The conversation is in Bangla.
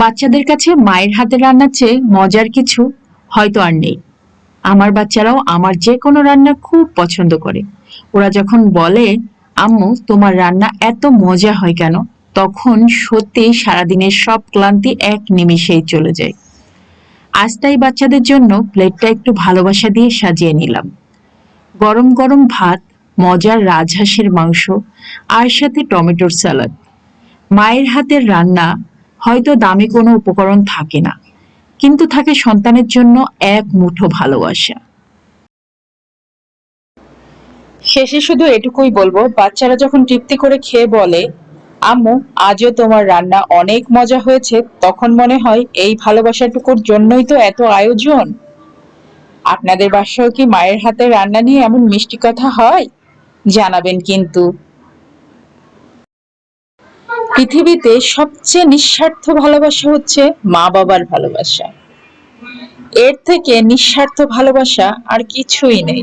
বাচ্চাদের কাছে মায়ের হাতের রান্নার চেয়ে মজার কিছু হয়তো আর নেই। আমার বাচ্চারাও আমার যে কোনো রান্না খুব পছন্দ করে। ওরা যখন বলে, আম্মু তোমার রান্না এত মজা হয় কেন, তখন সত্যি সারাদিনের সব ক্লান্তি এক নিমিষেই চলে যায়। আজ তাই বাচ্চাদের জন্য প্লেটটা একটু ভালোবাসা দিয়ে সাজিয়ে নিলাম। গরম গরম ভাত, মজার রাজহাঁসের মাংস, আর সাথে টমেটোর স্যালাড। মায়ের হাতের রান্না হয়তো দামি কোনো উপকরণ থাকে না, কিন্তু থাকে সন্তানের জন্য এক মুঠো ভালোবাসা। শেষে শুধু এটুকুই বলবো, বাচ্চারা যখন তৃপ্তি করে খেয়ে বলে, আম্মু আজও তোমার রান্না অনেক মজা হয়েছে, তখন মনে হয় এই ভালোবাসাটুকুর জন্যই তো এত আয়োজন। আপনাদের বাসায়ও কি মায়ের হাতের রান্না নিয়ে এমন মিষ্টি কথা হয়? জানাবেন কিন্তু। পৃথিবীতে সবচেয়ে নিঃস্বার্থ ভালোবাসা হচ্ছে মা বাবার ভালোবাসা। এর থেকে নিঃস্বার্থ ভালোবাসা আর কিছুই নেই।